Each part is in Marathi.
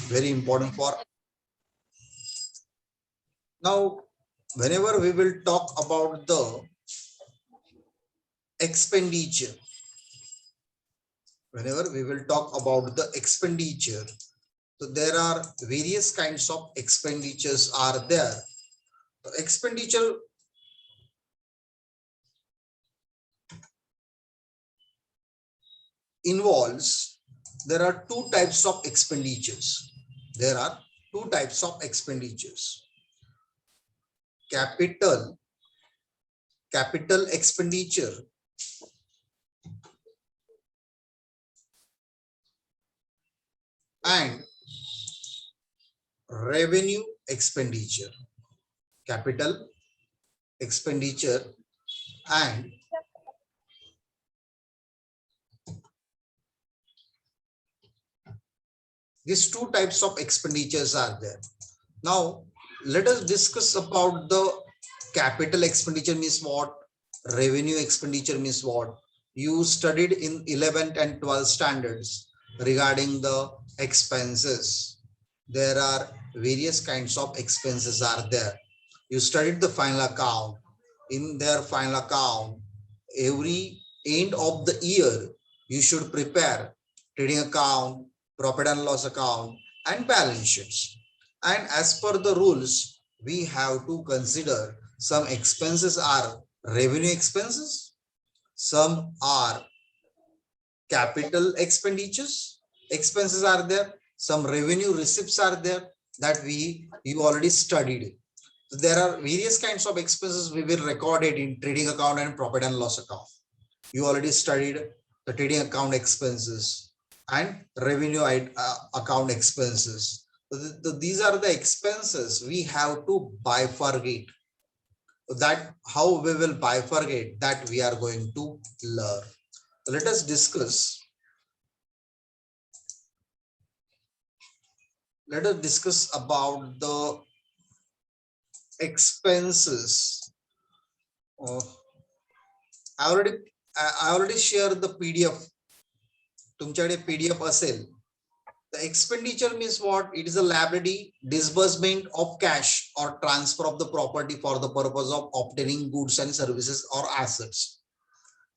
very important for. Now, whenever we will talk about the expenditure, so there are various kinds of expenditures are there. Expenditure involves, there are two types of expenditures. Capital expenditure and revenue expenditure. Capital expenditure and these two types of expenditures are there. Now, let us discuss about the capital expenditure means what, revenue expenditure means what. You studied in 11th and 12th standards regarding the expenses. There are various kinds of expenses are there. You studied the final account. In their final account, every end of the year, you should prepare trading account, profit and loss account, and balance sheets. And as per the rules, we have to consider some expenses are revenue expenses, some are capital expenses are there, some revenue receipts are there that you already studied. So there are various kinds of expenses we will record it in trading account and profit and loss account. You already studied the trading account expenses and revenue account expenses. These are the expenses we have to bifurcate. That how we will bifurcate, that we are going to learn. Let us discuss. Let us discuss about the expenses. I already shared the PDF. तुमच्याकडे PDF असेल. The expenditure means what? It is a liability, disbursement of cash or transfer of the property for the purpose of obtaining goods and services or assets.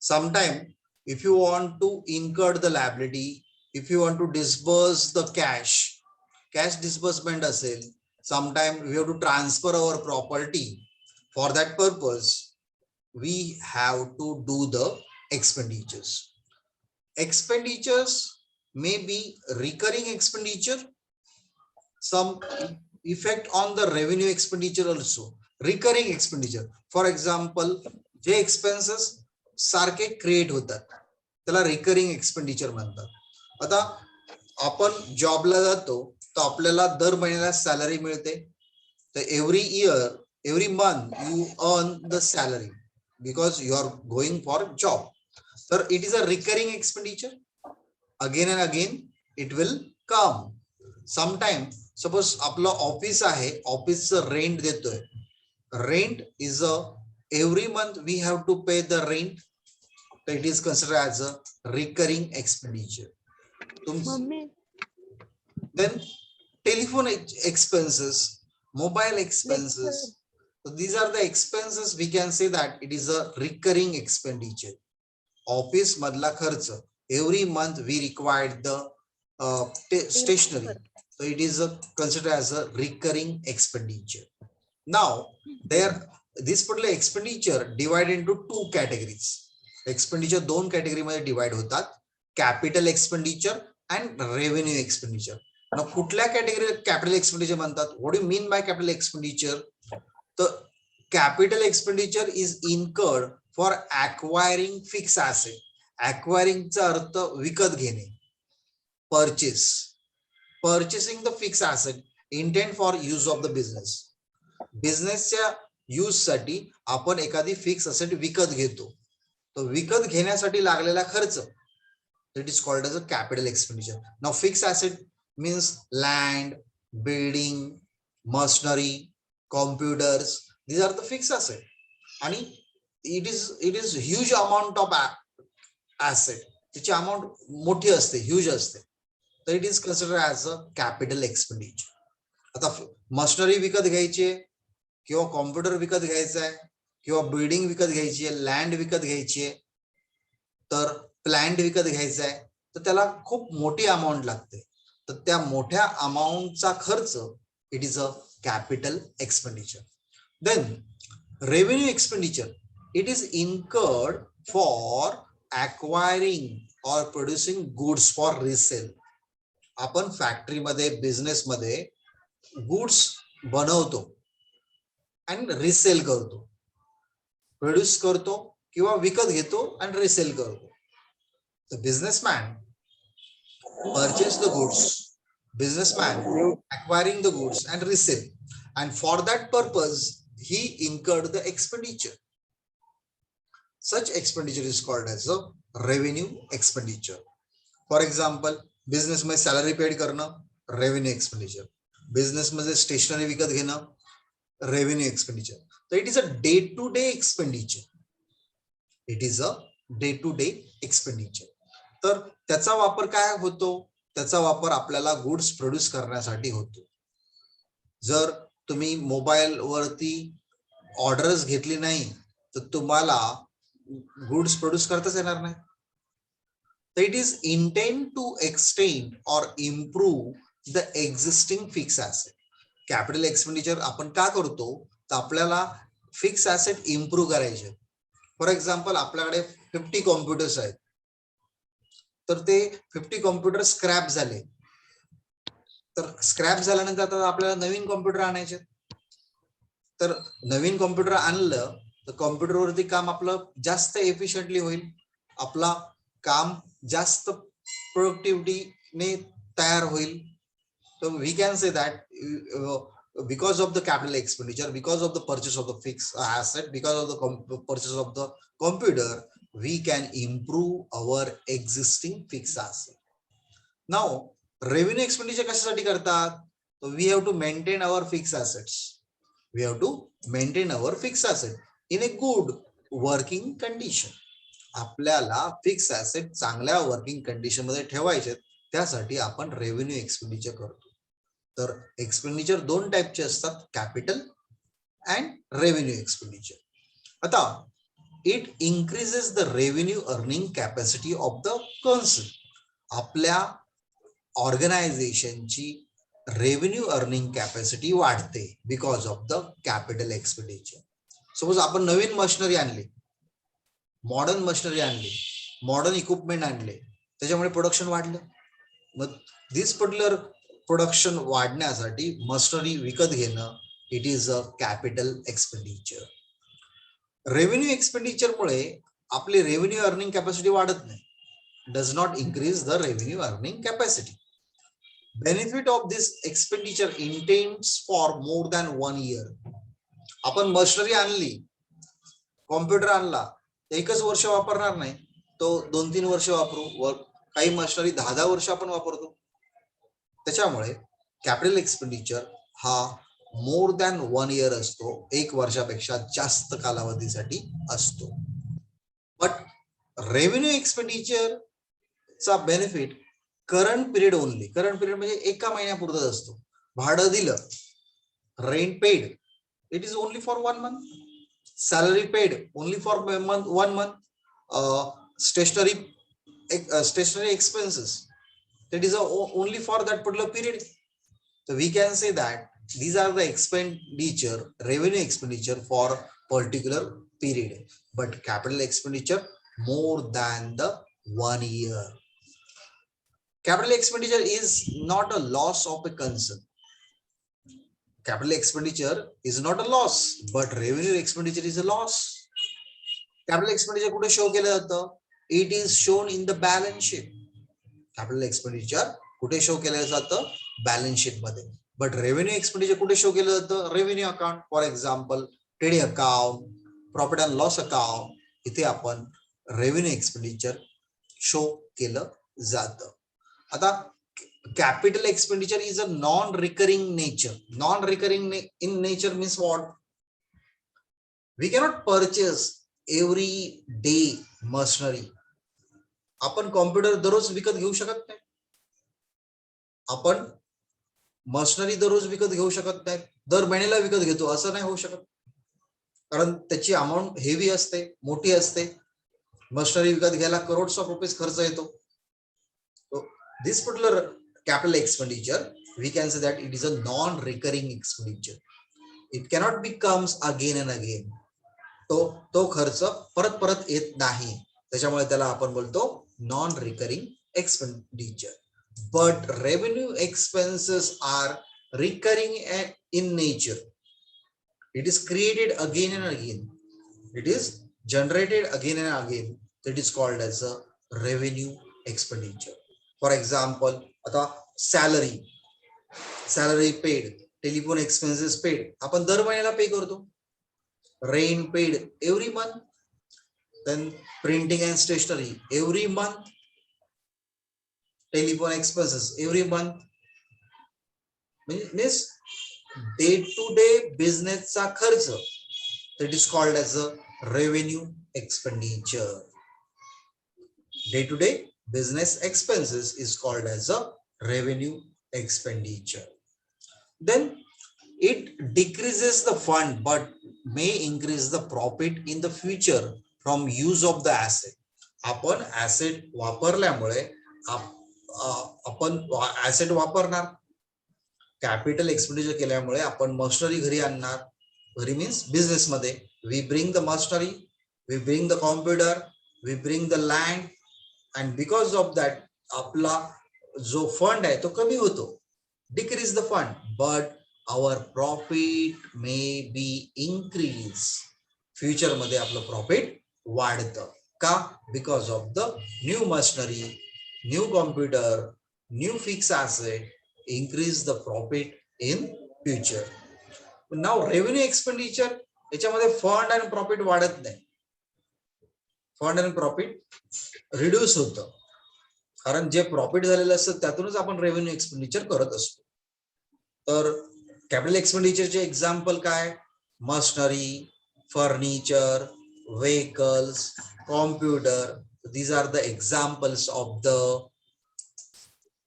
Sometime, if you want to incur the liability, if you want to disburse the cash disbursement असेल, sometime we have to transfer our property. For that purpose, we have to do the expenditures. Expenditures may be recurring expenditure, some effect on the revenue expenditure also. Recurring expenditure, for example, जे expenses सारखे क्रिएट होतात त्याला रिकरिंग एक्सपेंडिचर म्हणतात. आता आपण जॉबला जातो तर आपल्याला दर महिन्याला सॅलरी मिळते. तर every month you earn the salary because you are going for job. So it is a recurring expenditure. Again and again it will come. Sometime suppose आपलं ऑफिस आहे, ऑफिसचं रेंट देतोय. Rent is every month we have to pay the rent. So it is considered as a recurring expenditure. Then telephone expenses, mobile expenses. So these are the expenses we can say that it is a recurring expenditure. Office madla kharcha, every month we required the stationery. So it is considered as a recurring expenditure. Now this particular expenditure divided into two categories. Expenditure दोन category मध्ये divide होतात, capital expenditure and revenue expenditure. Now कुठल्या category capital expenditure म्हणतात? What do you mean by capital expenditure? The capital expenditure is incurred for acquiring fixed asset. Acquiring चा अर्थ विकत घेणे, purchasing the fixed asset intent for use of the business. बिझनेसच्या यूज साठी आपण एखादी फिक्स असेट विकत घेतो. तो विकत घेण्यासाठी लागलेला खर्च, it is called as a capital expenditure. Now fix asset means land, building, machinery, computers, these are the fixed asset. आणि it is huge amount of asset. त्याची अमाउंट मोठी असते, ह्यूज असते. तर it is consider as a capital expenditure. आता मशिनरी विकत घ्यायची आहे किंवा कॉम्प्युटर विकत घ्यायचा आहे किंवा बिल्डिंग विकत घ्यायची आहे, लँड विकत घ्यायची आहे, तर प्लॅन्ट विकत घ्यायचा आहे, तर त्याला खूप मोठी अमाऊंट लागते. तर त्या मोठ्या अमाऊंटचा खर्च it is a capital expenditure. Then revenue expenditure it is incurred for acquiring or producing goods for resale. आपण फॅक्टरीमध्ये बिझनेसमध्ये गुड्स बनवतो आणि रिसेल करतो, प्रोड्यूस करतो किंवा विकत घेतो आणि रिसेल करतो. The businessman purchase the goods, businessman acquiring the goods and resell, and for that purpose he incurred the expenditure. Such expenditure is called as a revenue expenditure. For example, business मध्ये सॅलरी पेड करणं रेव्हेन्यू एक्सपेंडिचर, बिझनेस मध्ये स्टेशनरी विकत घेणं रेव्हेन्यू एक्सपेंडिचर. तर it is a day to day expenditure. It is a day to day expenditure. तर त्याचा वापर काय होतो? त्याचा वापर आपल्याला गुड्स प्रोड्यूस करण्यासाठी होतो. जर तुम्ही मोबाईल वरती ऑर्डर्स घेतली नाही तर तुम्हाला गुड्स प्रोड्यूस करताच येणार नाही. तर it is intend to extend or improve the existing fix asset. Capital expenditure आपण का करतो? तर आपल्याला फिक्स ऍसेट इम्प्रूव्ह करायचे. फॉर एक्झाम्पल, आपल्याकडे 50 कॉम्प्युटर्स आहेत, तर ते 50 कॉम्प्युटर स्क्रॅप झाले, तर स्क्रॅप झाल्यानंतर आता आपल्याला नवीन कॉम्प्युटर आणायचे. तर नवीन कॉम्प्युटर आणलं तर कॉम्प्युटरवरती काम आपलं जास्त एफिशियंटली होईल, आपला काम जास्त प्रोडक्टिव्हिटीने तयार होईल. So we can say that because of the capital expenditure, because of the purchase of the fixed asset, because of the purchase of the computer, we can improve our existing fixed asset. Now, revenue expenditure कशासाठी करतात? So we have to maintain our fixed assets. We have to maintain our fixed asset in a good working condition. आपल्याला फिक्स ऍसेट चांगल्या वर्किंग कंडिशन मध्ये ठेवायचे, त्यासाठी आपण रेव्हेन्यू एक्सपेंडिचर करतो. तर एक्सपेंडिचर दोन टाईपचे असतात, कॅपिटल अँड रेव्हेन्यू एक्सपेंडिचर. आता it increases the revenue earning capacity of the concern. आपल्या ऑर्गनायझेशनची रेव्हेन्यू अर्निंग कॅपॅसिटी वाढते because of the capital expenditure. Suppose आपण नवीन मशिनरी आणली, मॉडर्न मशिनरी आणली, मॉडर्न इक्विपमेंट आणले, त्याच्यामुळे प्रोडक्शन वाढलं. मग दिस पर्टिक्युलर प्रोडक्शन वाढण्यासाठी मशिनरी विकत घेणं it is a capital expenditure. Revenue expenditure मुळे आपली रेव्हेन्यू अर्निंग कॅपॅसिटी वाढत नाही, does not increase the revenue earning capacity. Benefit of this expenditure intends for more than 1 year. आपण मशिनरी आणली, कॉम्प्युटर आणला, एकच वर्ष वापरणार नाही, तो 2-3 वर्ष वापरू. काही मशिनरी 10-10 वर्ष आपण वापरतो. त्याच्यामुळे कॅपिटल एक्सपेंडिचर हा मोर दॅन 1 year असतो, 1 वर्षापेक्षा जास्त कालावधीसाठी असतो. बट रेव्हेन्यू एक्सपेंडिचर चा benefit current period only. Current period म्हणजे एका महिन्यापुरतच असतो. भाडं दिलं, rent paid, it is only for 1 month. Salary paid only for 1 month. Stationary expenses, that is only for that particular period. So we can say that these are the expenditure, revenue expenditure for particular period, but capital expenditure more than the 1 year. Capital expenditure is not a loss of a concern. Capital expenditure is not a loss, but revenue expenditure is a loss. Capital expenditure कुठे शो केलं जातं? It is shown in the balance sheet. Capital expenditure कुठे शो केलं जातं? बॅलन्स शीट मध्ये. बट रेव्हेन्यू एक्सपेंडिचर कुठे शो केलं जातं? Revenue account. For example, trading account, profit and loss account, इथे आपण रेव्हेन्यू एक्सपेंडिचर शो केलं जातं. आता capital expenditure is a non recurring nature. Non recurring in nature means what? We cannot purchase every day machinery. आपण कॉम्प्युटर दररोज विकत घेऊ शकत नाही. आपण मशिनरी दररोज विकत घेऊ शकत नाही, दर महिन्याला विकत घेतो असं नाही होऊ शकत, कारण त्याची अमाऊंट हेवी असते, मोठी असते. मशिनरी विकत घ्यायला करोड्स ऑफ रुपीज खर्च येतो. दिस particular capital expenditure, we can say that it is a non-recurring expenditure. It cannot be comes again and again. तो खर्च परत परत येत नाही, त्याच्यामुळे त्याला आपण बोलतो non recurring expenditure. But revenue expenses are recurring in nature. It is created again and again. It is generated again and again. That is called as a revenue expenditure. For example, आता salary paid, telephone expenses paid आपण दर महिन्याला पे करतो. Rent paid every month. Then printing and stationery every month. Telephone expenses every month. Means day to day बिझनेसचा खर्च, that is called as a revenue expenditure. Day to day business expenses is called as a revenue expenditure. Then it decreases the fund but may increase the profit in the future from use of the asset. आपण asset वापरल्यामुळे आपण asset वापरणार, कॅपिटल एक्सपेंडिचर केल्यामुळे आपण मशिनरी घरी आणणार. घरी मीन्स बिझनेस मध्ये. We bring the machinery, we bring the computer, we bring the land, and because of that आपला जो फंड आहे तो कमी होतो, decrease the fund, but our profit may be increase. Future मध्ये आपलं प्रॉफिट वाढतं का? Because of the new machinery, new computer, new fix asset increase the profit in future. Now revenue expenditure याच्यामध्ये फंड आणि प्रॉफिट वाढत नाही, फंड आणि प्रॉफिट रिड्यूस होतं, कारण जे प्रॉफिट झालेलं असतं त्यातूनच आपण रेव्हेन्यू एक्सपेंडिचर करत असतो. तर कॅपिटल एक्सपेंडिचरचे एक्झाम्पल काय? Machinery, furniture, vehicles, computer. These are the examples of the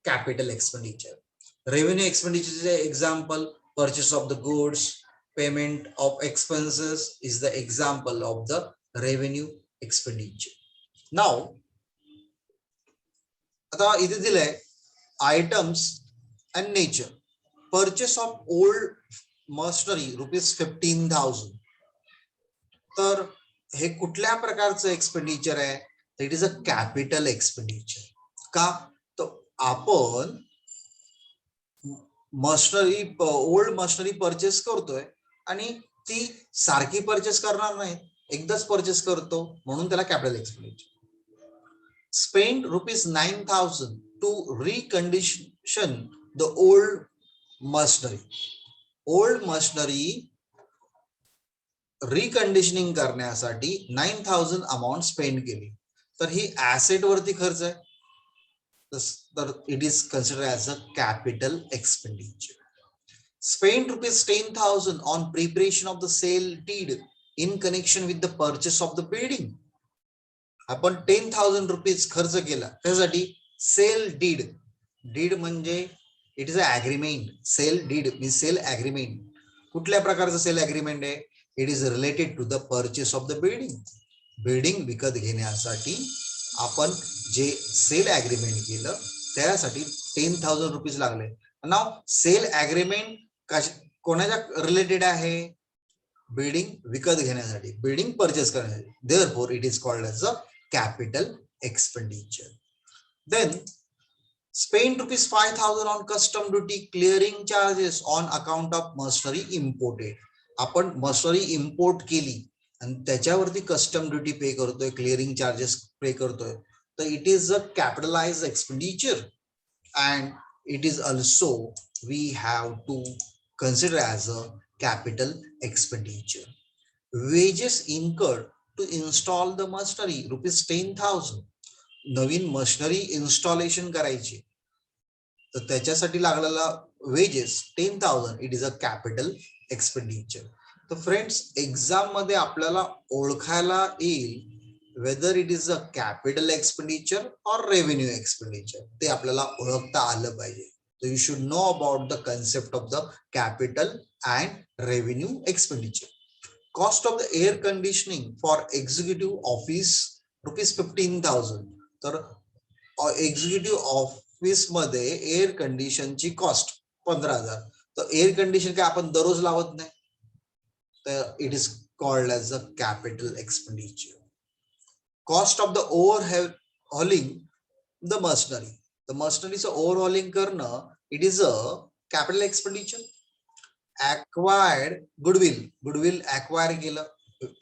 capital expenditure. Revenue expenditure example, purchase of the goods, payment of expenses is the example of the revenue expenditure. Now, आता इथे दिलंय items and nature. Purchase of old machinery ₹15,000. तर हे कुठल्या प्रकारचं एक्सपेंडिचर आहे? It is a capital expenditure. का? तर आपण मशिनरी, ओल्ड मशिनरी परचेस करतोय आणि ती सारखी परचेस करणार नाही, एकदाच परचेस करतो, म्हणून त्याला capital expenditure. Spend ₹9,000 to recondition the old machinery. Old machinery reconditioning करण्यासाठी 9,000 अमाऊंट स्पेंड केली, तर ही ऍसेट वरती खर्च आहे, तर it is considered as a capital expenditure. Spend ₹10,000 on preparation of the sale deed in connection with the purchase of the building. आपण 10,000 रुपीज खर्च केला त्यासाठी. सेल डीड, डीड म्हणजे it is a agreement. Sale deed means sale agreement. कुठल्या प्रकारचं सेल ऍग्रीमेंट आहे? It is related to the purchase of the building. Building विकत घेण्यासाठी आपण जे सेल ऍग्रीमेंट केलं त्यासाठी 10,000 रुपीज लागले. नाव सेल ऍग्रीमेंट कोणाच्या रिलेटेड आहे? बिल्डिंग विकत घेण्यासाठी, बिल्डिंग परचेस करण्यासाठी. Therefore it is called as a capital expenditure. Then spend ₹5,000 on custom duty clearing charges on account of machinery imported. आपण मशिनरी इम्पोर्ट केली आणि त्याच्यावरती कस्टम ड्युटी पे करतोय, क्लिअरिंग चार्जेस पे करतोय, तर it is a capitalized expenditure and it is also we have to consider as a capital expenditure. Wages incurred to install the machinery ₹10,000. नवीन मशिनरी इन्स्टॉलेशन करायची, तर त्याच्यासाठी लागलेला wages 10,000. It is a capital expenditure. तर फ्रेंड्स, एक्झाम मध्ये आपल्याला ओळखायला येईल whether it is a capital expenditure और रेव्हेन्यू एक्सपेंडिचर. ते आपल्याला ओळखता आलं पाहिजे. So you should know about the concept of the capital and revenue expenditure. Cost of the air conditioning for executive office rupees 15,000. तर एक्झिक्युटिव्ह ऑफिस मध्ये एअर कंडिशनची कॉस्ट 15,000. तर एअर कंडिशन काय आपण दररोज लावत नाही, तर it is called as a capital expenditure. Cost of the overhauling the machinery. तर मशनरीचं ओव्हरहॉलिंग करणं it is a capital expenditure. Acquired goodwill acquire केलं,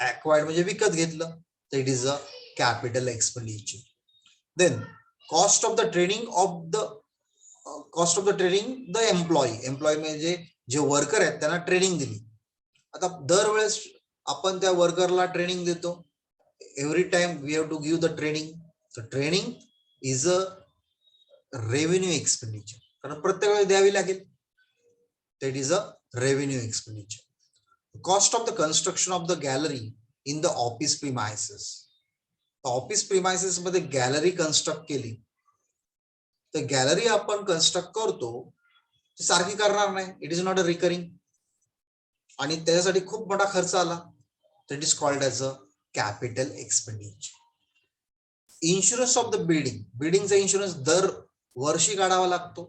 ऍक्वायर्ड म्हणजे विकत घेतलं, तर it is a capital expenditure. Then cost of the training the employee म्हणजे जे वर्कर आहेत त्यांना ट्रेनिंग दिली. आता दरवेळेस आपण त्या वर्करला ट्रेनिंग देतो, every time we have to give the training. तर training is a revenue expenditure, कारण प्रत्येक वेळेस द्यावी लागेल, that is a revenue expenditure. Cost of the construction of the gallery in the office premises. Office premises मध्ये गॅलरी कन्स्ट्रक्ट केली, तर गॅलरी आपण कन्स्ट्रक्ट करतो ती सारखी करणार नाही, it is not a recurring, आणि त्याच्यासाठी खूप मोठा खर्च आला, तर it is called as a capital expenditure. Insurance of the बिल्डिंगचा इन्शुरन्स दर वर्षी काढावा लागतो,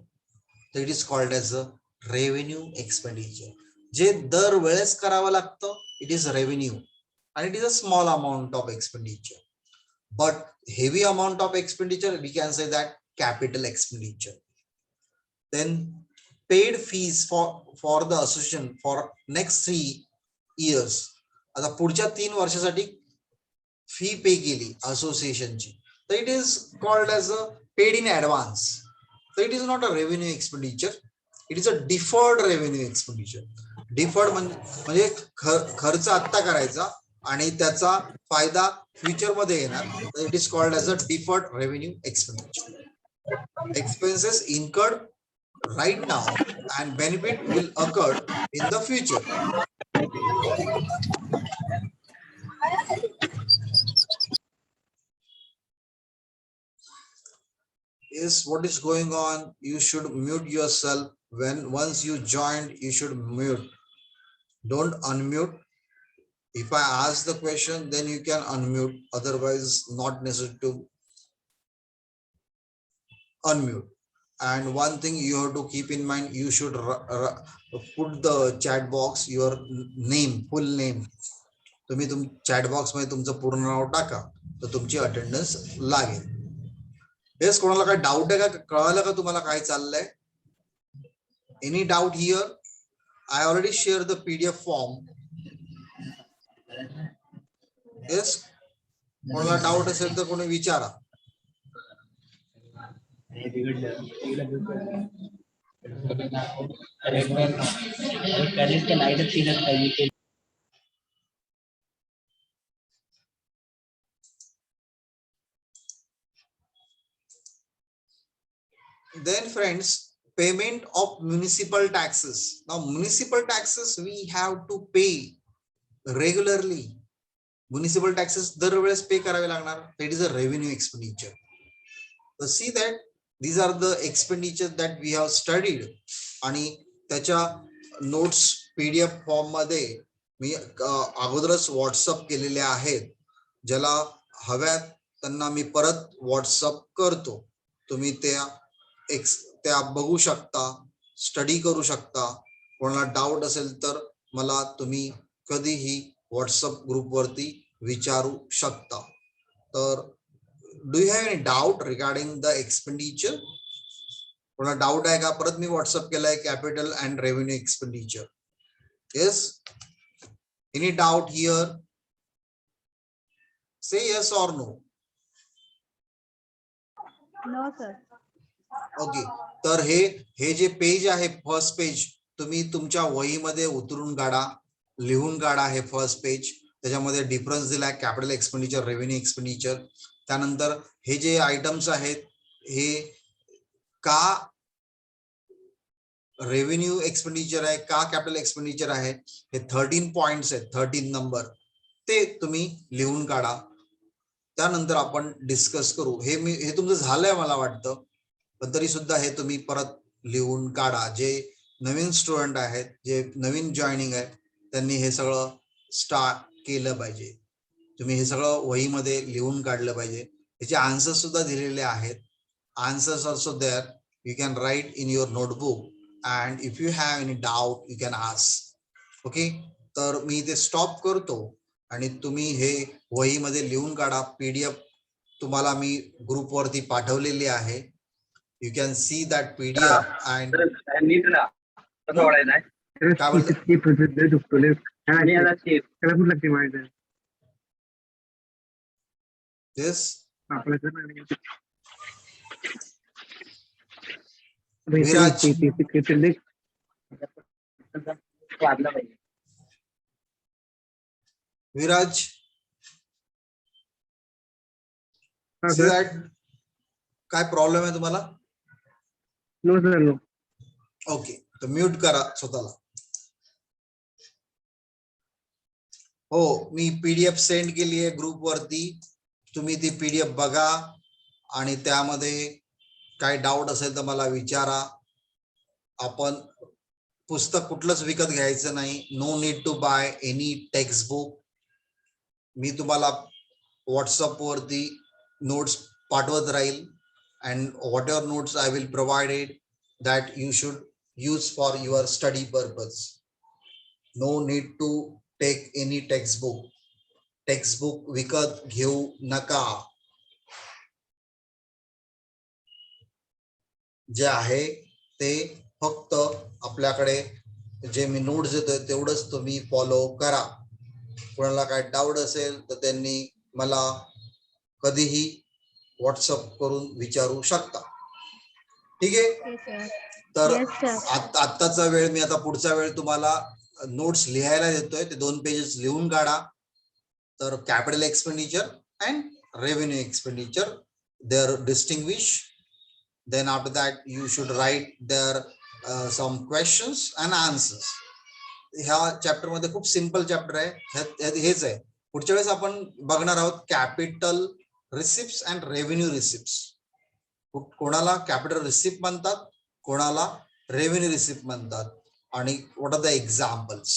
तर it is called as a revenue expenditure. जे दर वेळेस करावं लागतं इट इज रेव्हेन्यू, आणि it is a small amount of expenditure. But heavy amount of expenditure, we can say that capital expenditure. Then paid fees for the association for next 3 years. आता पुढच्या 3 वर्षासाठी फी पे केली असोसिएशनची, तर it is called as a paid in advance. तर it is not a revenue expenditure, it is a deferred revenue expenditure. Deferred म्हणजे खर्च आत्ता करायचा आणि त्याचा फायदा फ्युचर मध्ये येणार, तर it is called as a deferred revenue expenditure. Expenses incurred right now and benefit will occur in the future. Is what is going on? You should mute yourself. Once you joined, you should mute. Don't unmute. If I ask the question, then you can unmute. Otherwise, not necessary to unmute. And one thing you have to keep in mind, you should put the chat box your name, full name. तुम्ही चॅट बॉक्स मध्ये तुमचं पूर्ण नाव टाका, तर तुमची अटेंडन्स लागेल. हेच कोणाला काय डाऊट आहे का? कळालं का तुम्हाला काय चाललंय? Any doubt here? I already share the PDF form. Yes, कोणाला डाऊट असेल तर कोणी विचारा. Then friends, payment of municipal taxes. Now municipal taxes we have to pay regularly. Municipal taxes दरवेळेस पे करावे लागणार. That is a revenue expenditure. So see that these are the expenditure that we have studied, आणि त्याच्या नोट्स पीडीएफ फॉर्म मध्ये मी अगोदरच व्हॉट्सअप केलेले आहेत. ज्याला हव्यात त्यांना मी परत व्हॉट्सअप करतो. तुम्ही त्या बघू शकता, स्टडी करू शकता. कोणाला डाऊट असेल तर मला तुम्ही कधीही व्हॉट्सअप ग्रुपवरती विचारू शकता. तर do you have any doubt regarding the expenditure? कोणाला डाऊट आहे का? परत मी व्हॉट्सअप केलाय capital and revenue expenditure. Yes, any doubt here? Say yes or no. No sir. Okay, तर हे जे पेज आहे फर्स्ट पेज, तुम्ही तुमच्या वहीमध्ये उतरून काढा, लिहून काढा. हे फर्स्ट पेज, त्याच्यामध्ये डिफरन्स दिलाय कॅपिटल एक्सपेंडिचर, रेव्हेन्यू एक्सपेंडिचर. त्यानंतर हे जे आयटम्स आहेत हे का रेव्हेन्यू एक्सपेंडिचर आहे, का कॅपिटल एक्सपेंडिचर आहे, हे 13 पॉइंट्स आहेत, 13 नंबर, ते तुम्ही लिहून काढा. त्यानंतर आपण डिस्कस करू. हे तुमचं झालंय मला वाटतं, पण तरी सुद्धा हे तुम्ही परत लिहून काढा. जे नवीन स्टुडंट आहेत, जे नवीन जॉईनिंग आहे, त्यांनी हे सगळं स्टार्ट केलं पाहिजे. तुम्ही हे सगळं वहीमध्ये लिहून काढलं पाहिजे. याचे आन्सर्स सुद्धा दिलेले आहेत. Answers also there. You can write in your notebook and if you have any doubt you can ask. Okay, तर मी इथे स्टॉप करतो आणि तुम्ही हे वहीमध्ये लिहून काढा. PDF तुम्हाला मी ग्रुपवरती पाठवलेली आहे. You can see that PDF and काय बोलतो this Viraj. Viraj, see that काय प्रॉब्लेम आहे तुम्हाला? No sir no. ओके, तर म्यूट करा स्वतःला. हो, मी PDF सेंड केली आहे ग्रुप वरती. तुम्ही ती PDF बघा आणि त्यामध्ये काय डाऊट असेल तर मला विचारा. आपण पुस्तक कुठलंच विकत घ्यायचं नाही. No need to buy any text book. मी तुम्हाला व्हॉट्सअप वरती नोट्स पाठवत राहील and whatever notes I will provided that you should use for your study purpose. No need to take any text book. Text book विकत घेऊ नका. जे आहे ते फक्त आपल्याकडे जे मी नोट्स देतोय तेवढंच तुम्ही फॉलो करा. कोणाला काय डाऊट असेल तर त्यांनी मला कधीही व्हॉट्सअप करून विचारू शकता. ठीक आहे, तर आत्ताचा वेळ मी आता पुढचा वेळ तुम्हाला नोट्स लिहायला देतोय. ते 2 पेजेस लिहून काढा. तर capital expenditure and revenue expenditure, they are distinguish. Then after that you should write there some questions and answers. ह्या चॅप्टर मध्ये खूप सिंपल चॅप्टर आहे. हेच आहे. पुढच्या वेळेस आपण बघणार आहोत capital receipts and revenue receipts. कोणाला कॅपिटल रिसिप्ट म्हणतात, कोणाला रेव्हेन्यू रिसिप्ट म्हणतात आणि what are the examples.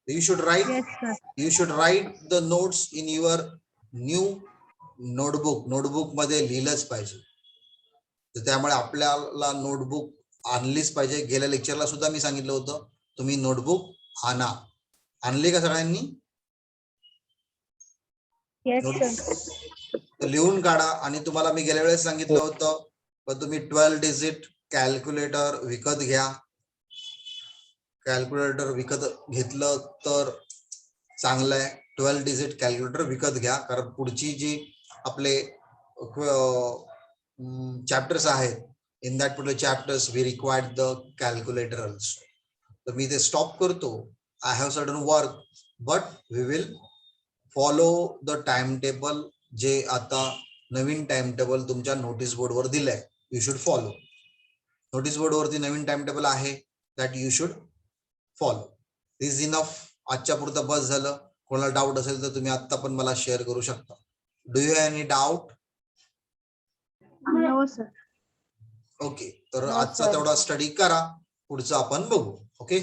You should write the notes in your new notebook. Notebook मध्ये लिहिलंच पाहिजे. तर त्यामुळे आपल्याला नोटबुक आणलीच पाहिजे. गेल्या लेक्चरला सुद्धा मी सांगितलं होतं तुम्ही नोटबुक आणा. आणली का सगळ्यांनी? लिहून काढा. आणि तुम्हाला मी गेल्या वेळेस सांगितलं होतं पण तुम्ही 12 डिजिट कॅल्क्युलेटर विकत घ्या. कॅल्क्युलेटर विकत घेतलं तर चांगलं आहे. 12 डिजिट कॅल्क्युलेटर विकत घ्या. कारण पुढची जी आपले चॅप्टर्स आहेत, in that particular chapters we required the calculator also. तर मी ते स्टॉप करतो. I have certain work but we will follow the time table. जे आता नवीन टाइम टेबल तुमच्या नोटीस बोर्ड वर दिलंय, you should follow. Notice board वरती नवीन टाइम टेबल आहे, that you should follow. This enough. आजच्या पुरतं बस झालं. कोणाला डाऊट असेल तर तुम्ही आता पण मला शेअर करू शकता. Do you have any doubt? No sir. Okay, तर आजचा तेवढा स्टडी करा. पुढचं आपण बघू. ओके.